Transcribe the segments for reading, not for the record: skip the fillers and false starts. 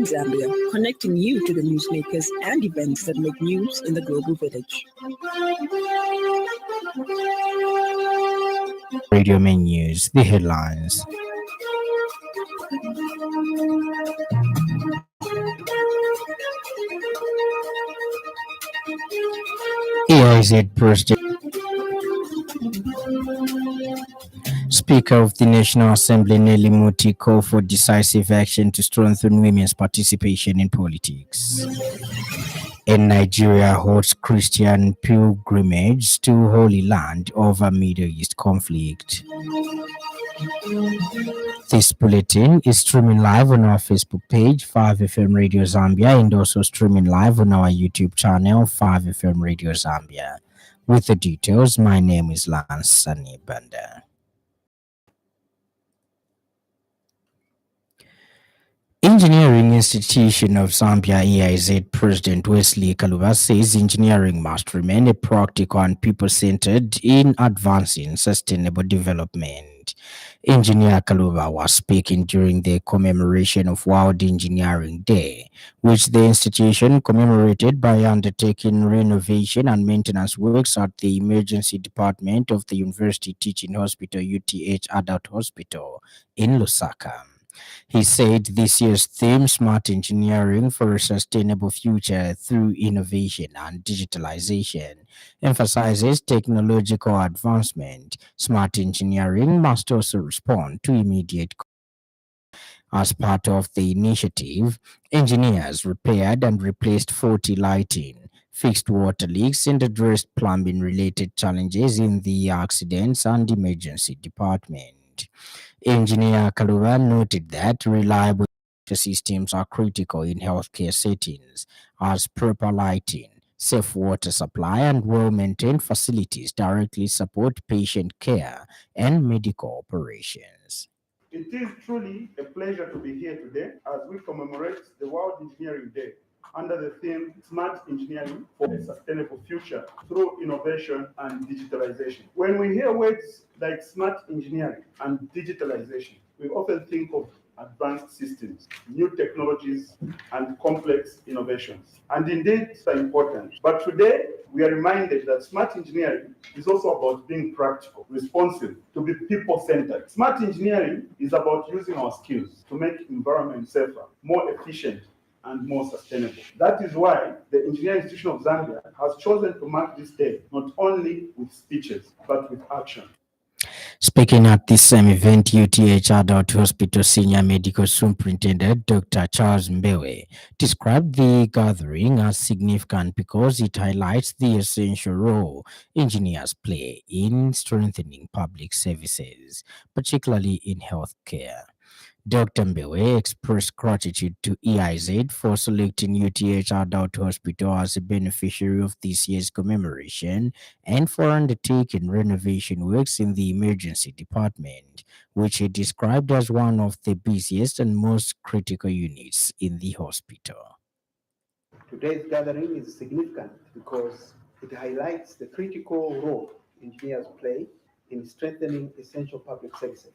Zambia, connecting you to the newsmakers and events that make news in the global village. Radio main news, the headlines. EIZ President, Speaker of the National Assembly Nelly Muti called for decisive action to strengthen women's participation in politics. And Nigeria holds Christian pilgrimage to Holy Land over Middle East conflict. This bulletin is streaming live on our Facebook page, 5FM Radio Zambia, and also streaming live on our YouTube channel, 5FM Radio Zambia. With the details, my name is Sannie Banda. Engineering Institution of Zambia EIZ President Wesley Kaluba says engineering must remain a practical and people-centered in advancing sustainable development. Engineer Kaluba was speaking during the commemoration of World Engineering Day, which the institution commemorated by undertaking renovation and maintenance works at the emergency department of the University Teaching Hospital UTH Adult Hospital in Lusaka. He said this year's theme, Smart Engineering for a Sustainable Future Through Innovation and Digitalization, emphasizes technological advancement. Smart engineering must also respond to immediate. As part of the initiative, engineers repaired and replaced 40 lighting, fixed water leaks, and addressed plumbing-related challenges in the accidents and emergency department. Engineer Kaluba noted that reliable systems are critical in healthcare settings, as proper lighting, safe water supply, and well-maintained facilities directly support patient care and medical operations. It is truly a pleasure to be here today as we commemorate the World Engineering Day under the theme Smart Engineering for a Sustainable Future Through Innovation and Digitalization. When we hear words like smart engineering and digitalization, we often think of advanced systems, new technologies, and complex innovations. And indeed, these are important. But today, we are reminded that smart engineering is also about being practical, responsive, to be people-centered. Smart engineering is about using our skills to make environment safer, more efficient, and more sustainable. That is why the Engineering Institution of Zambia has chosen to mark this day not only with speeches, but with action. Speaking at this same event, UTH Adult Hospital Senior Medical Superintendent Dr. Charles Mbewe described the gathering as significant because it highlights the essential role engineers play in strengthening public services, particularly in healthcare. Dr. Mbewe expressed gratitude to EIZ for selecting UTH Adult Hospital as a beneficiary of this year's commemoration and for undertaking renovation works in the emergency department, which he described as one of the busiest and most critical units in the hospital. Today's gathering is significant because it highlights the critical role engineers play in strengthening essential public services,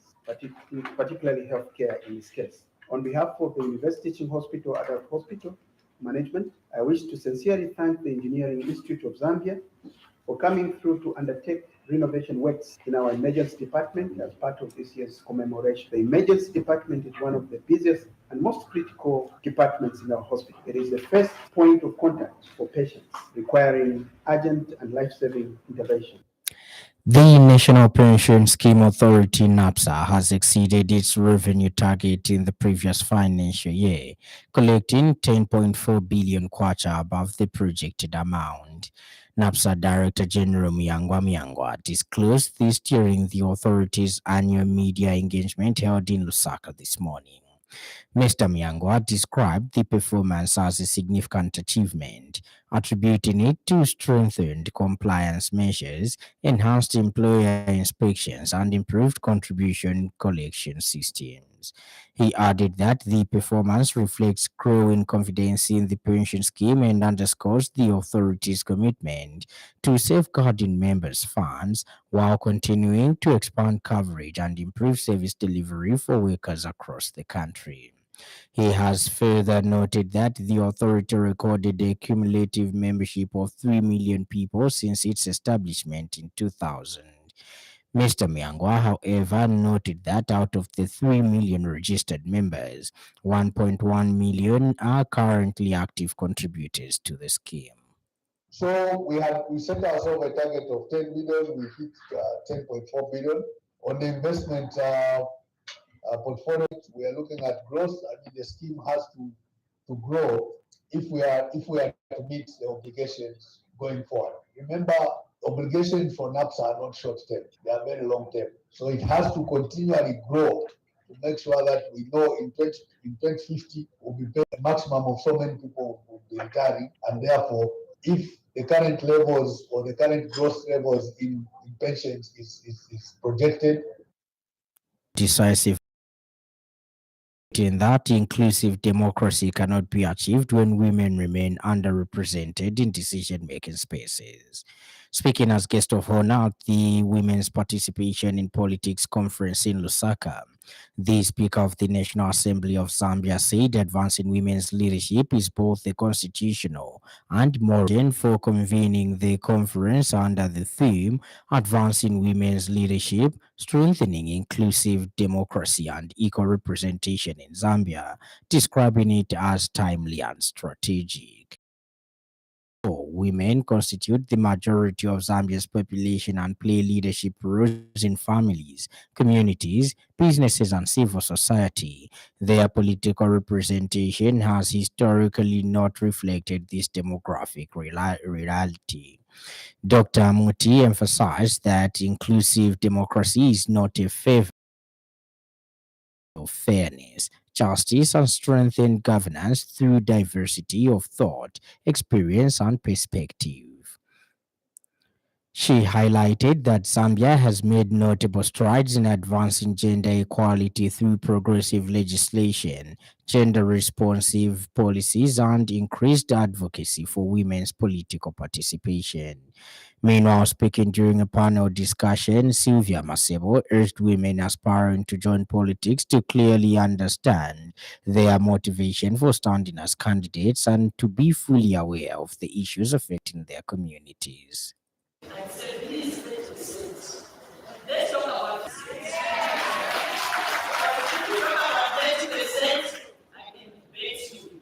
particularly healthcare in this case. On behalf of the University Teaching Hospital Adult Hospital Management, I wish to sincerely thank the Engineering Institute of Zambia for coming through to undertake renovation works in our emergency department as part of this year's commemoration. The emergency department is one of the busiest and most critical departments in our hospital. It is the first point of contact for patients requiring urgent and life-saving intervention. The National Pension Scheme Authority (NAPSA) has exceeded its revenue target in the previous financial year, collecting 10.4 billion kwacha above the projected amount. NAPSA Director General Myangwa disclosed this during the authority's annual media engagement held in Lusaka this morning. Mr. Myangwa described the performance as a significant achievement, attributing it to strengthened compliance measures, enhanced employer inspections, and improved contribution collection systems. He added that the performance reflects growing confidence in the pension scheme and underscores the authority's commitment to safeguarding members' funds while continuing to expand coverage and improve service delivery for workers across the country. He has further noted that the authority recorded a cumulative membership of 3 million people since its establishment in 2000. Mr. Miangwa, however, noted that out of the 3 million registered members, 1.1 million are currently active contributors to the scheme. So we set ourselves a target of 10 billion. We hit 10.4 billion on the investment portfolio. We are looking at growth. I mean, the scheme has to grow if we are to meet the obligations going forward. Remember, obligations for NAPS are not short term; they are very long term. So it has to continually grow to make sure that we know in 2050 we'll be paying a maximum of so many people will be retiring, and therefore, if the current levels or the current growth levels in pensions is projected, Decisive in that inclusive democracy cannot be achieved when women remain underrepresented in decision-making spaces. Speaking as guest of honor at the Women's Participation in Politics conference in Lusaka, the Speaker of the National Assembly of Zambia said advancing women's leadership is both a constitutional and moral reason for convening the conference under the theme Advancing Women's Leadership, Strengthening Inclusive Democracy and Equal Representation in Zambia, describing it as timely and strategic. Women constitute the majority of Zambia's population and play leadership roles in families, communities, businesses, and civil society. Their political representation has historically not reflected this demographic reality. Dr. Muti emphasized that inclusive democracy is not a favor of fairness, justice, and strengthened governance through diversity of thought, experience, and perspective. She highlighted that Zambia has made notable strides in advancing gender equality through progressive legislation, gender responsive policies, and increased advocacy for women's political participation. Meanwhile, speaking during a panel discussion, Sylvia Masebo urged women aspiring to join politics to clearly understand their motivation for standing as candidates and to be fully aware of the issues affecting their communities. I said, please let's talk about 30%. I can bet you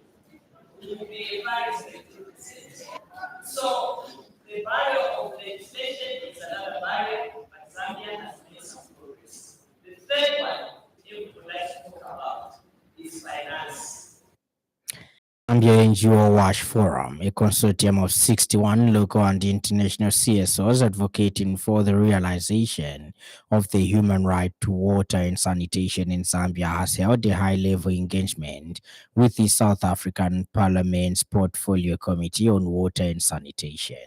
it will be a very 30%. So the barrier of legislation is another barrier, but Zambia has made some progress. The third one you would like to talk about is finance. Zambia NGO Wash Forum, a consortium of 61 local and international CSOs advocating for the realization of the human right to water and sanitation in Zambia, has held a high-level engagement with the South African Parliament's Portfolio Committee on Water and Sanitation.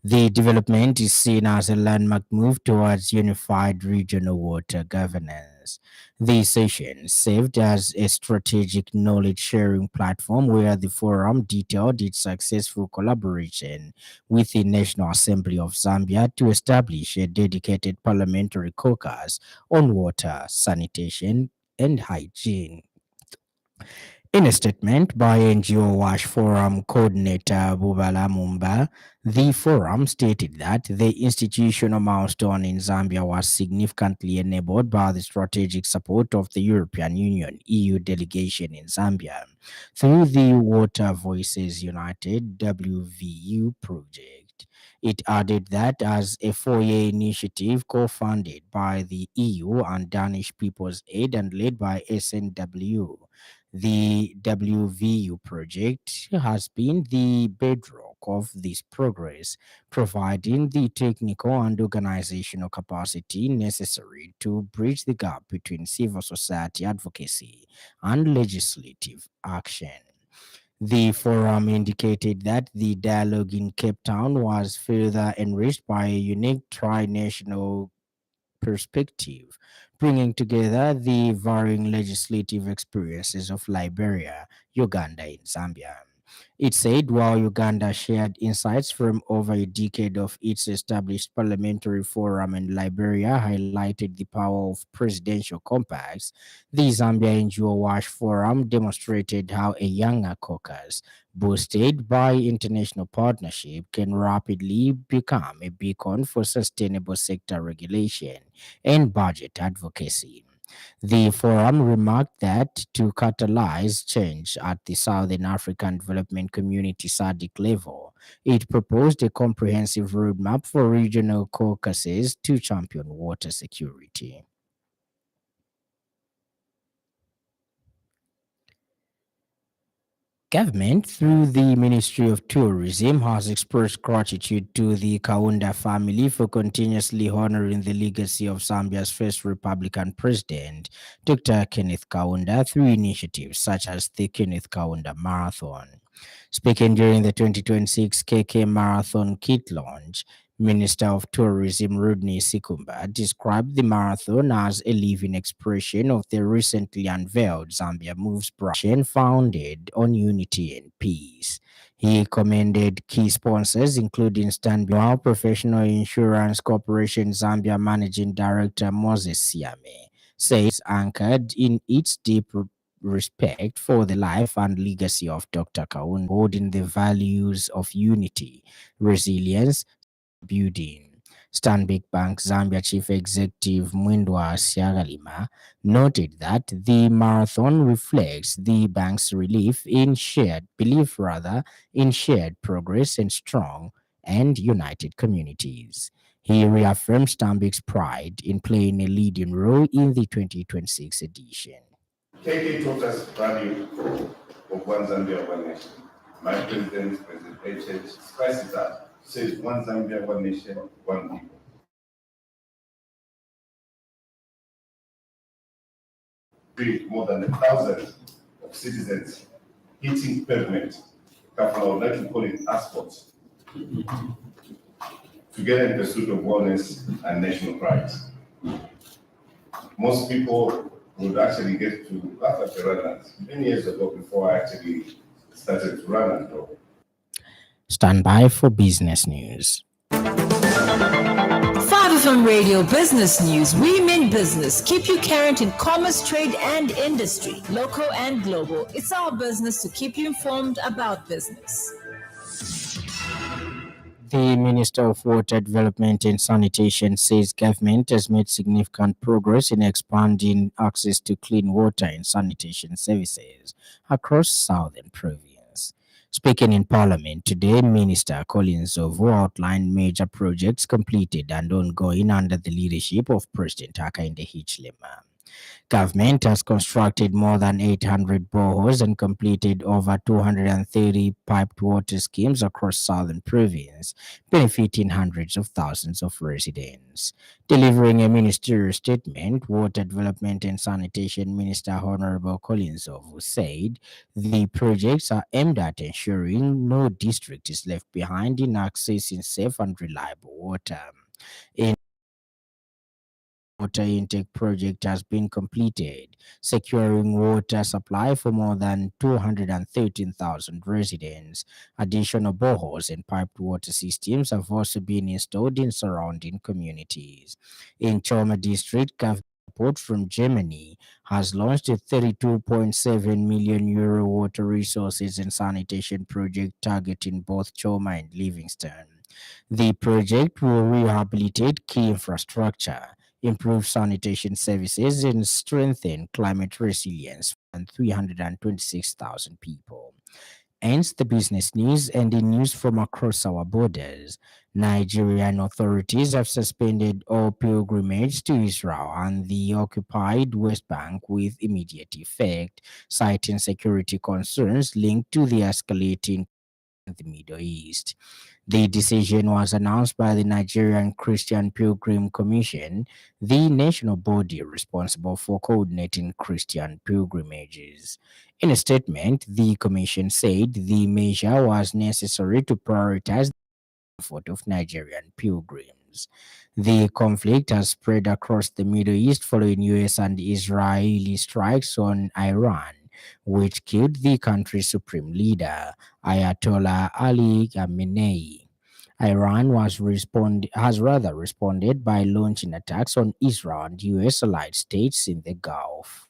The development is seen as a landmark move towards unified regional water governance. The session served as a strategic knowledge sharing platform where the forum detailed its successful collaboration with the National Assembly of Zambia to establish a dedicated parliamentary caucus on water, sanitation, and hygiene. In a statement by NGO Wash Forum coordinator Bubala Mumba, the forum stated that the institutional milestone in Zambia was significantly enabled by the strategic support of the European Union EU delegation in Zambia through the Water Voices United WVU project. It added that as a four-year initiative co-funded by the EU and Danish People's Aid and led by SNW, the WVU project has been the bedrock of this progress, providing the technical and organizational capacity necessary to bridge the gap between civil society advocacy and legislative action. The forum indicated that the dialogue in Cape Town was further enriched by a unique tri-national perspective, bringing together the varying legislative experiences of Liberia, Uganda, and Zambia. It said while Uganda shared insights from over a decade of its established parliamentary forum and Liberia highlighted the power of presidential compacts, the Zambia NGO WASH Forum demonstrated how a younger caucus, boosted by international partnership, can rapidly become a beacon for sustainable sector regulation and budget advocacy. The forum remarked that to catalyze change at the Southern African Development Community SADC level, it proposed a comprehensive roadmap for regional caucuses to champion water security. Government, through the Ministry of Tourism, has expressed gratitude to the Kaunda family for continuously honoring the legacy of Zambia's first Republican president, Dr. Kenneth Kaunda, through initiatives such as the Kenneth Kaunda Marathon. Speaking during the 2026 KK Marathon kit launch, Minister of Tourism Rodney Sikumba described the marathon as a living expression of the recently unveiled Zambia Moves brand founded on unity and peace. He commended key sponsors, including Stanbic Professional Insurance Corporation Zambia Managing Director Moses Siame, says anchored in its deep respect for the life and legacy of Dr. Kaunda, holding the values of unity, resilience, building. Stanbic Bank Zambia Chief Executive Mwindwa Siagalima noted that the marathon reflects the bank's belief in shared progress and strong and united communities. He reaffirmed Stanbic's pride in playing a leading role in the 2026 edition. KK taught us value of one Zambia, one nation. My president, President HH, spices it up, says one Zambia, one nation, one people. With more than 1,000 of citizens hitting pavement, I would like to call it asphalt, together in pursuit of wellness and national pride. Most people would actually get to laugh at the runners many years ago before I actually started to run and go. Stand by for business news. 5FM Radio Business News. We mean business. Keep you current in commerce, trade, and industry, local and global. It's our business to keep you informed about business. The Minister of Water Development and Sanitation says government has made significant progress in expanding access to clean water and sanitation services across Southern Province. Speaking in Parliament today, Minister Collins Ovu outlined major projects completed and ongoing under the leadership of President Hakainde Hichilema. Government has constructed more than 800 boreholes and completed over 230 piped water schemes across Southern Province, benefiting hundreds of thousands of residents. Delivering a ministerial statement, Water Development and Sanitation Minister Honorable Collins Ovu said the projects are aimed at ensuring no district is left behind in accessing safe and reliable water. Water intake project has been completed, securing water supply for more than 213,000 residents. Additional boreholes and piped water systems have also been installed in surrounding communities. In Choma district, government support from Germany has launched a 32.7 million euro water resources and sanitation project targeting both Choma and Livingston. The project will rehabilitate key infrastructure, improve sanitation services, and strengthen climate resilience for 326,000 people. Ends the business news, and in news from across our borders, Nigerian authorities have suspended all pilgrimage to Israel and the occupied West Bank with immediate effect, citing security concerns linked to the escalating in the Middle East. The decision was announced by the Nigerian Christian Pilgrim Commission, the national body responsible for coordinating Christian pilgrimages. In a statement, the commission said the measure was necessary to prioritize the comfort of Nigerian pilgrims. The conflict has spread across the Middle East following US and Israeli strikes on Iran, which killed the country's supreme leader, Ayatollah Ali Khamenei. Iran has rather responded by launching attacks on Israel and US allied states in the Gulf.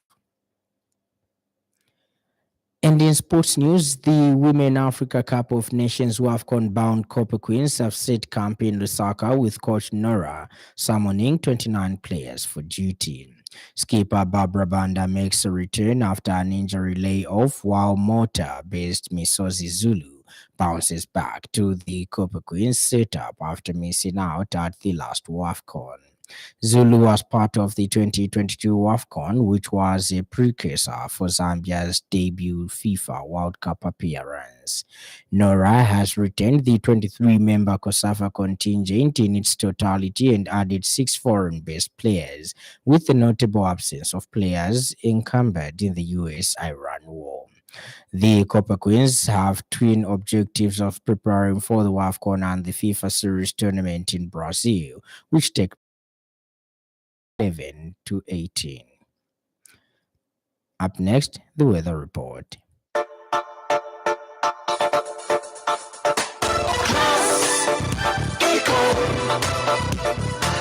And in sports news, the Women Africa Cup of Nations WAFCON bound Copper Queens have set camp in Lusaka with coach Nora summoning 29 players for duty. Skipper Barbara Banda makes a return after an injury layoff, while Mota-based Misozi Zulu bounces back to the Copper Queens setup after missing out at the last WAFCON. Zulu was part of the 2022 WAFCON, which was a precursor for Zambia's debut FIFA World Cup appearance. Nora has retained the 23-member COSAFA contingent in its totality and added 6 foreign-based players, with the notable absence of players encumbered in the US-Iran war. The Copper Queens have twin objectives of preparing for the WAFCON and the FIFA Series tournament in Brazil, which take 11 to 18. Up next, the weather report.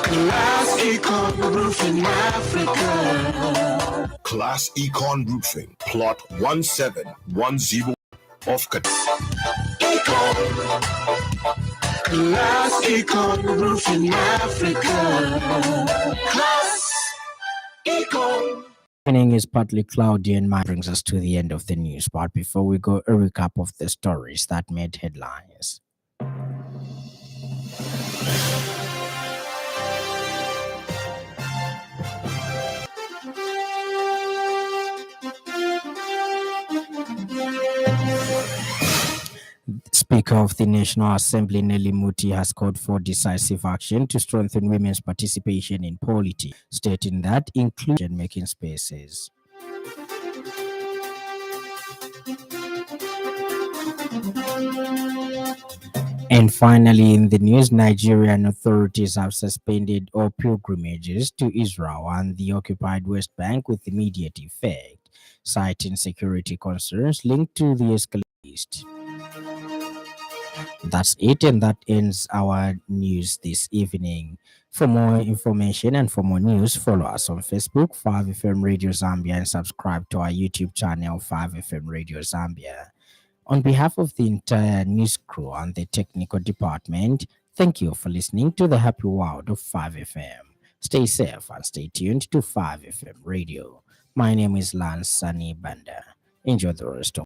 Class Econ Roofing Africa. Class Econ Roofing, plot 1710 of Class Econ Roofing Africa. Class Econ. Evening is partly cloudy and brings us to the end of the news. But before we go, a recap of the stories that made headlines. Speaker of the National Assembly, Nelly Muti, has called for decisive action to strengthen women's participation in politics, stating that inclusion making spaces. And finally, in the news, Nigerian authorities have suspended all pilgrimages to Israel and the occupied West Bank with immediate effect, citing security concerns linked to the escalation. That's it, and that ends our news this evening. For more information and for more news, follow us on Facebook, 5FM Radio Zambia, and subscribe to our YouTube channel, 5FM Radio Zambia. On behalf of the entire news crew and the technical department, thank you for listening to the happy world of 5FM. Stay safe and stay tuned to 5FM Radio. My name is Sannie Banda. Enjoy the rest of